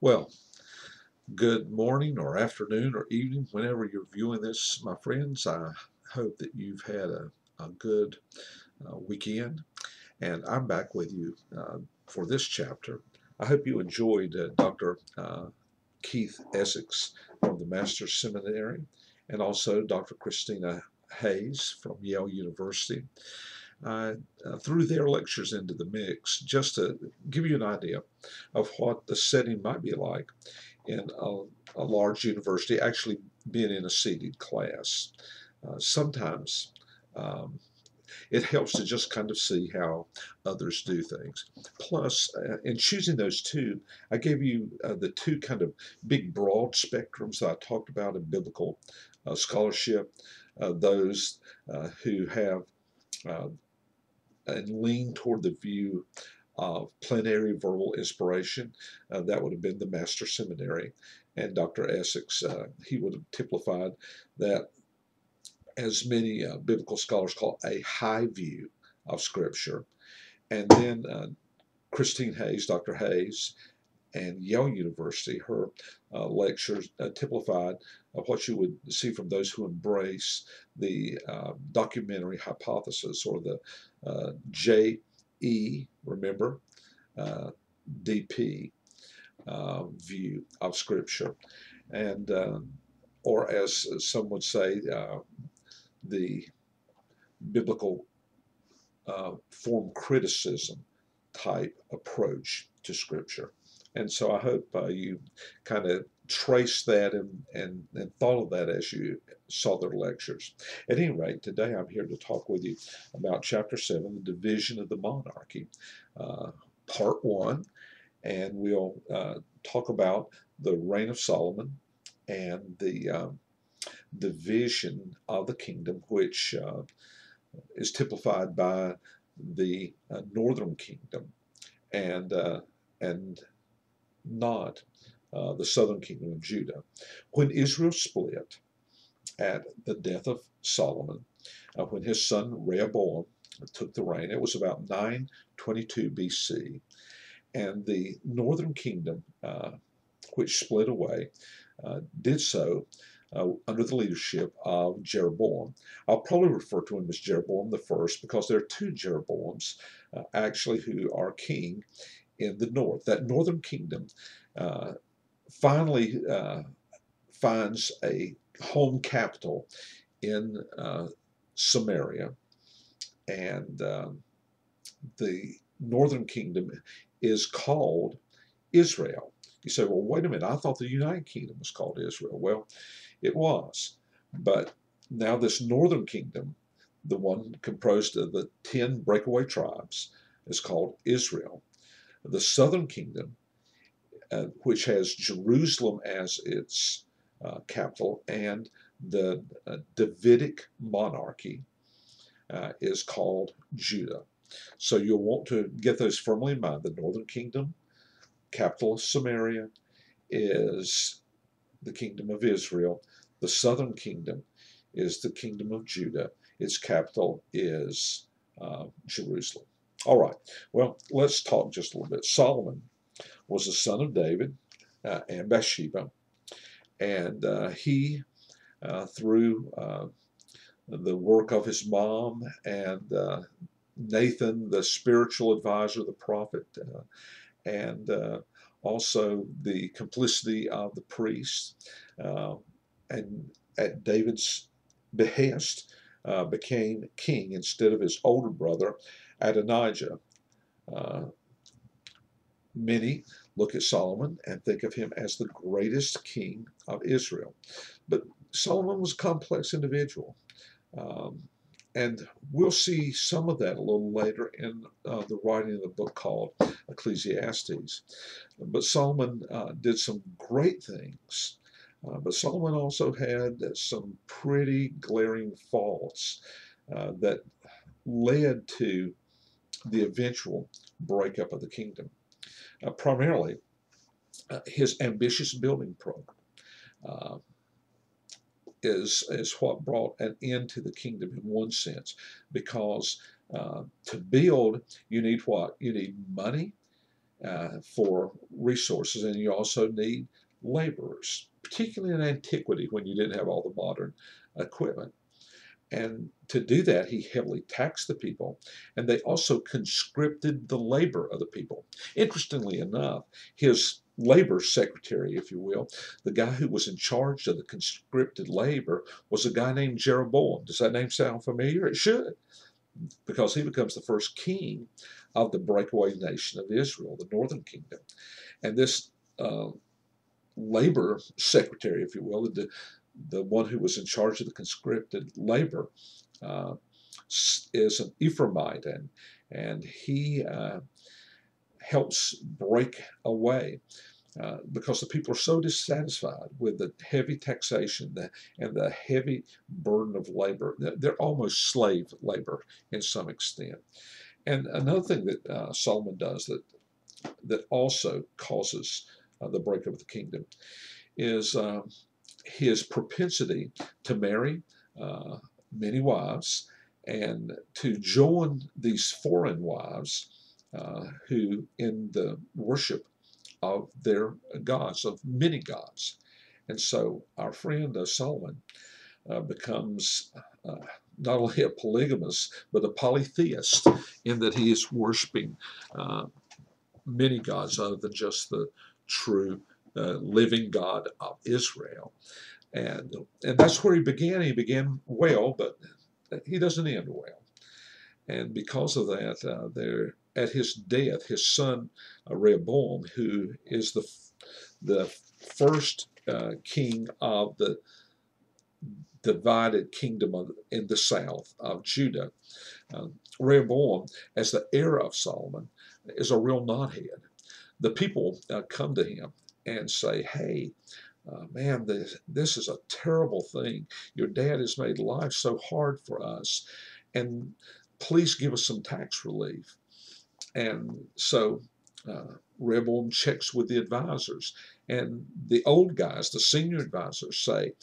Well, good morning or afternoon or evening, whenever you're viewing this, my friends. I hope that you've had a good weekend, and I'm back with you for this chapter. I hope you enjoyed Dr. Keith Essex from the Master's Seminary and also Dr. Christina Hayes from Yale University. I threw their lectures into the mix just to give you an idea of what the setting might be like in a large university, actually being in a seated class. Sometimes um, it helps to just kind of see how others do things. Plus, in choosing those two, I gave you the two kind of big broad spectrums that I talked about in biblical scholarship, those who have uh, and lean toward the view of plenary verbal inspiration. That would have been the Master Seminary. And Dr. Essex, he would have typified that, as many biblical scholars call, a high view of Scripture. And then Christine Hayes, Dr. Hayes, and Yale University, her lectures typified what you would see from those who embrace the documentary hypothesis, or the JE, remember, uh, DP view of Scripture. And, or as some would say, the biblical form criticism type approach to Scripture. And so I hope you kind of trace that and thought of that as you saw their lectures. At any rate, today I'm here to talk with you about Chapter 7, the division of the monarchy, Part 1, and we'll talk about the reign of Solomon and the division of the kingdom, which is typified by the northern kingdom and not the southern kingdom of Judah. When Israel split at the death of Solomon, when his son Rehoboam took the reign, it was about 922 BC, and the northern kingdom, which split away, did so under the leadership of Jeroboam. I'll probably refer to him as Jeroboam the first, because there are two Jeroboams actually who are king in the north. That northern kingdom uh, finally finds a home capital in Samaria, and the northern kingdom is called Israel. You say, well, wait a minute, I thought the United Kingdom was called Israel. Well, it was. But now this northern kingdom, the one composed of the 10 breakaway tribes, is called Israel. The southern kingdom, which has Jerusalem as its capital, and the Davidic monarchy, is called Judah. So you'll want to get those firmly in mind. The northern kingdom, capital of Samaria, is the kingdom of Israel. The southern kingdom is the kingdom of Judah. Its capital is Jerusalem. All right, well, let's talk just a little bit. Solomon was the son of David and Bathsheba, and he, through the work of his mom and Nathan, the spiritual advisor, the prophet, and also the complicity of the priests, and at David's behest, became king instead of his older brother Adonijah. Uh, Many look at Solomon and think of him as the greatest king of Israel. But Solomon was a complex individual. Um, and we'll see some of that a little later in the writing of the book called Ecclesiastes. But Solomon did some great things. But Solomon also had some pretty glaring faults that led to the eventual breakup of the kingdom. Primarily, his ambitious building program uh, is what brought an end to the kingdom in one sense, because to build, you need what? You need money for resources, and you also need laborers, particularly in antiquity when you didn't have all the modern equipment. And to do that, he heavily taxed the people, and they also conscripted the labor of the people. Interestingly enough, his labor secretary, if you will, the guy who was in charge of the conscripted labor, was a guy named Jeroboam. Does that name sound familiar? It should, because he becomes the first king of the breakaway nation of Israel, the northern kingdom. And this labor secretary, if you will, the one who was in charge of the conscripted labor, is an Ephraimite, and he helps break away because the people are so dissatisfied with the heavy taxation and the heavy burden of labor. They're almost slave labor in some extent. And another thing that Solomon does that also causes the breakup of the kingdom is his propensity to marry many wives and to join these foreign wives who in the worship of their gods, of many gods. And so our friend Solomon becomes not only a polygamist, but a polytheist, in that he is worshiping many gods other than just the true living God of Israel. And that's where he began. He began well, but he doesn't end well. And because of that, there at his death, his son Rehoboam, who is the first king of the divided kingdom in the south of Judah, Rehoboam, as the heir of Solomon, is a real knothead. The people come to him and say, "Hey, man, this is a terrible thing. Your dad has made life so hard for us, and please give us some tax relief." And so Rehoboam checks with the advisors, and the old guys, the senior advisors, say,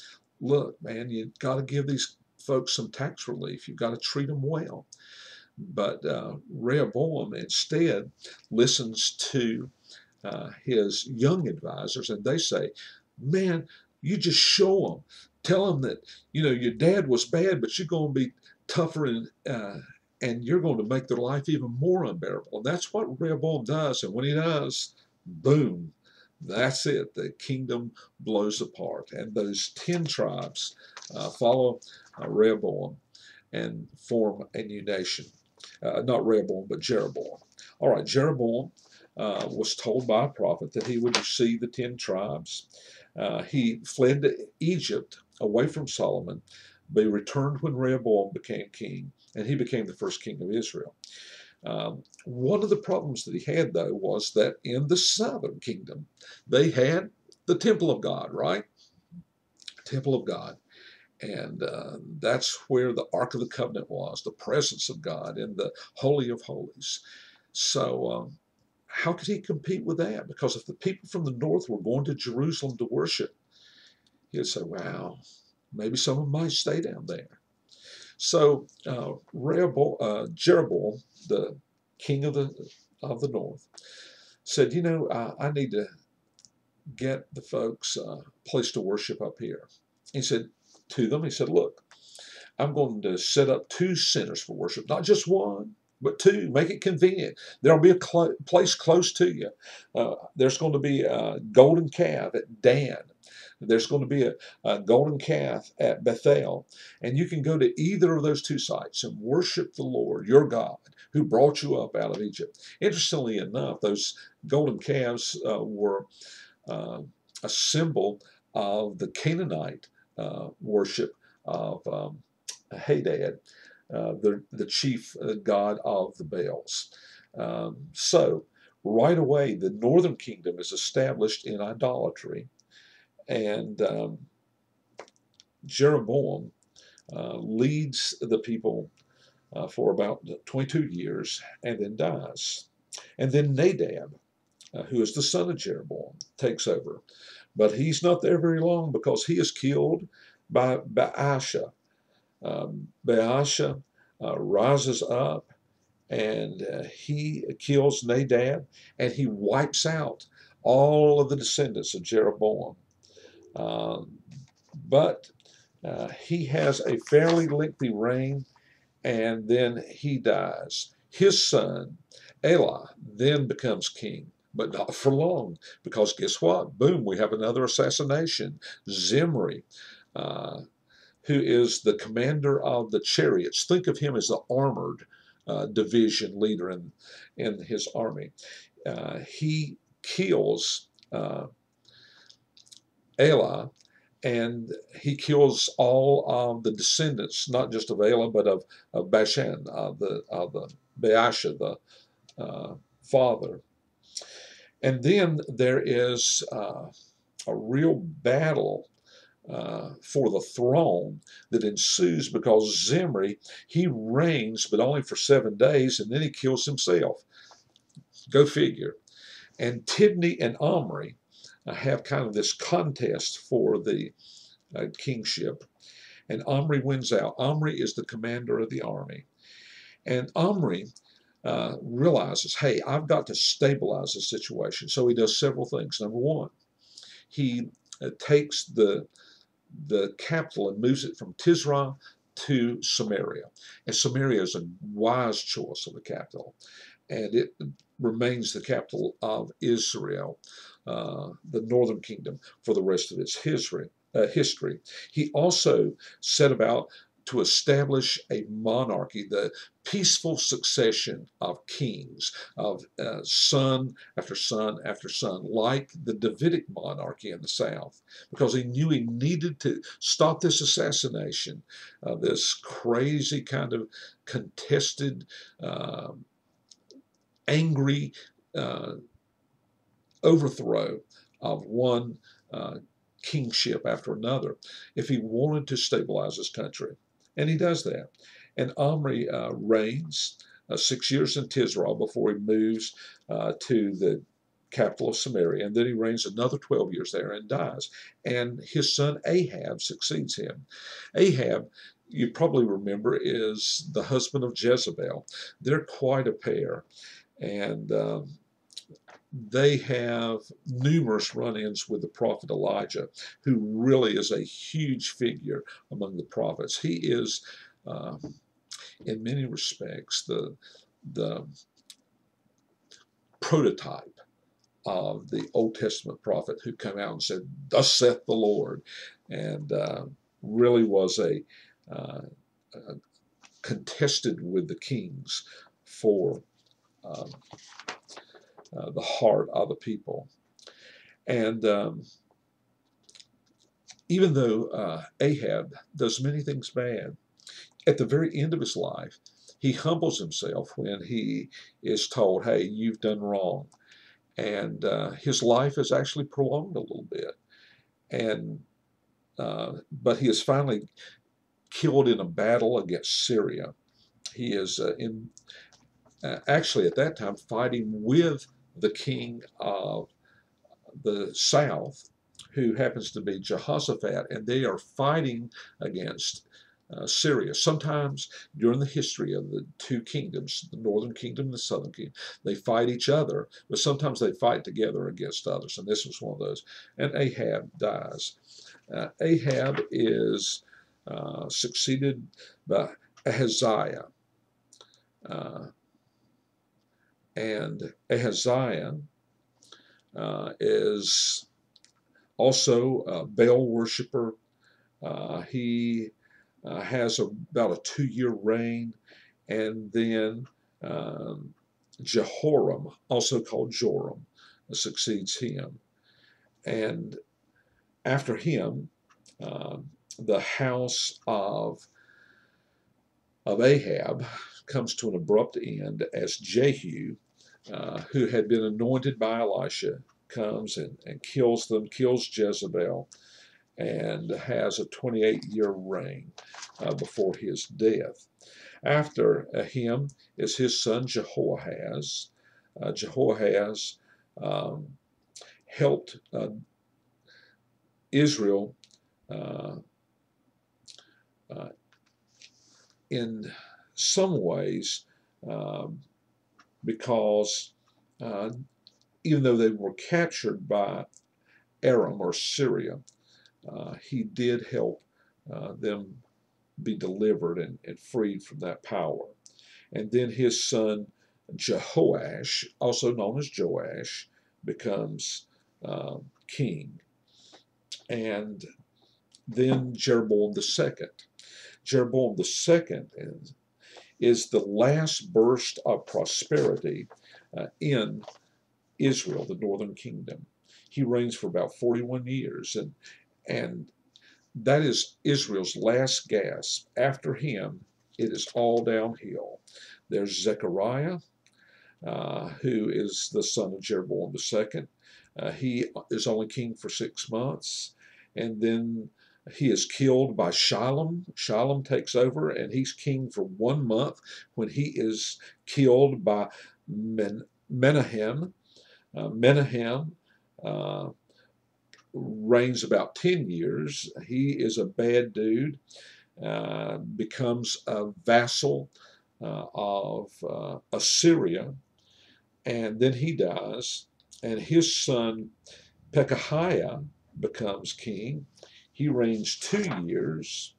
"Look, man, you've got to give these folks some tax relief. You've got to treat them well." But Rehoboam instead listens to his young advisors, and they say, "Man, you just show them, tell them that your dad was bad, but you're going to be tougher and you're going to make their life even more unbearable." And that's what Rehoboam does. And when he does, boom, that's it. The kingdom blows apart, and those 10 tribes follow Rehoboam and form a new nation. Not Rehoboam, but Jeroboam. All right, Jeroboam was told by a prophet that he would receive the 10 tribes. He fled to Egypt away from Solomon, but he returned when Rehoboam became king, and he became the first king of Israel. One of the problems that he had, though, was that in the southern kingdom, they had the temple of God, right? Temple of God. And that's where the Ark of the Covenant was, the presence of God in the Holy of Holies. So how could he compete with that? Because if the people from the north were going to Jerusalem to worship, he'd say, "Wow, maybe someone might stay down there." So Jeroboam, the king of the north, said, "I need to get the folks a place to worship up here." He said to them, he said, "Look, I'm going to set up 2 centers for worship, not just one, but 2. Make it convenient. There'll be a place close to you. There's going to be a golden calf at Dan. There's going to be a golden calf at Bethel. And you can go to either of those 2 sites and worship the Lord, your God, who brought you up out of Egypt." Interestingly enough, those golden calves were a symbol of the Canaanite worship of Hadad, the chief god of the Baals. So right away, the northern kingdom is established in idolatry, and Jeroboam leads the people for about 22 years and then dies. And then Nadab, who is the son of Jeroboam, takes over. But he's not there very long because he is killed by Baasha. Baasha rises up and he kills Nadab, and he wipes out all of the descendants of Jeroboam. Um, but he has a fairly lengthy reign, and then he dies. His son, Elah, then becomes king, but not for long, because guess what? Boom, we have another assassination. Zimri, uh, who is the commander of the chariots. Think of him as the armored division leader in his army. He kills Elah, and he kills all of the descendants, not just of Elah, but of Bashan, the Baasha, the father. And then there is a real battle for the throne that ensues, because Zimri, he reigns, but only for 7 days, and then he kills himself. Go figure. And Tibni and Omri have kind of this contest for the kingship, and Omri wins out. Omri is the commander of the army, and Omri realizes, hey, I've got to stabilize the situation. So he does several things. Number one, he takes the capital and moves it from Tisra to Samaria. And Samaria is a wise choice of the capital, and it remains the capital of Israel, the northern kingdom, for the rest of its history. He also set about to establish a monarchy, the peaceful succession of kings, of son after son after son, like the Davidic monarchy in the south, because he knew he needed to stop this assassination, this crazy kind of contested, angry overthrow of one kingship after another, if he wanted to stabilize his country. And he does that. And Omri reigns 6 years in Tisra before he moves to the capital of Samaria. And then he reigns another 12 years there and dies. And his son Ahab succeeds him. Ahab, you probably remember, is the husband of Jezebel. They're quite a pair. And they have numerous run-ins with the prophet Elijah, who really is a huge figure among the prophets. He is, in many respects, the prototype of the Old Testament prophet who came out and said, "Thus saith the Lord," and really was a contested with the kings for the heart of the people. And even though Ahab does many things bad, at the very end of his life, he humbles himself when he is told, hey, you've done wrong. And his life is actually prolonged a little bit. And but he is finally killed in a battle against Syria. He is actually at that time fighting with the king of the south, who happens to be Jehoshaphat, and they are fighting against Syria. Sometimes during the history of the two kingdoms, the northern kingdom and the southern kingdom, they fight each other, but sometimes they fight together against others, and this was one of those. And Ahab dies. Ahab is succeeded by Ahaziah. And Ahaziah is also a Baal worshiper. He has about a 2-year reign, and then Jehoram, also called Joram, succeeds him. And after him, the house of Ahab comes to an abrupt end as Jehu, who had been anointed by Elisha, comes and kills them, kills Jezebel, and has a 28-year reign before his death. After him is his son Jehoahaz. Jehoahaz helped Israel in some ways um, because even though they were captured by Aram or Syria, he did help them be delivered and freed from that power. And then his son Jehoash, also known as Joash, becomes king. And then Jeroboam II. Jeroboam II is the last burst of prosperity in Israel, the northern kingdom. He reigns for about 41 years, and that is Israel's last gasp. After him, it is all downhill. There's Zechariah, who is the son of Jeroboam II. He is only king for 6 months, and then he is killed by Shallum. Shallum takes over, and he's king for 1 month when he is killed by Menahem. Menahem reigns about 10 years. He is a bad dude, becomes a vassal of Assyria, and then he dies, and his son Pekahiah becomes king. He reigns 2 years.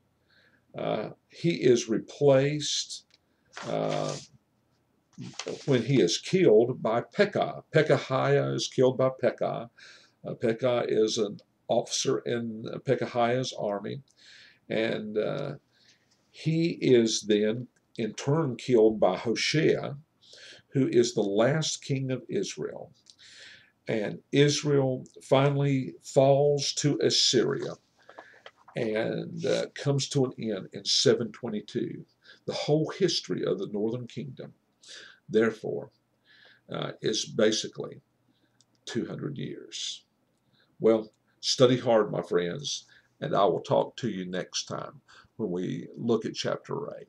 He is replaced when he is killed by Pekah. Pekahiah is killed by Pekah. Pekah is an officer in Pekahiah's army, and he is then in turn killed by Hoshea, who is the last king of Israel. And Israel finally falls to Assyria and comes to an end in 722. The whole history of the northern kingdom, therefore, is basically 200 years. Well, study hard, my friends, and I will talk to you next time when we look at chapter 8.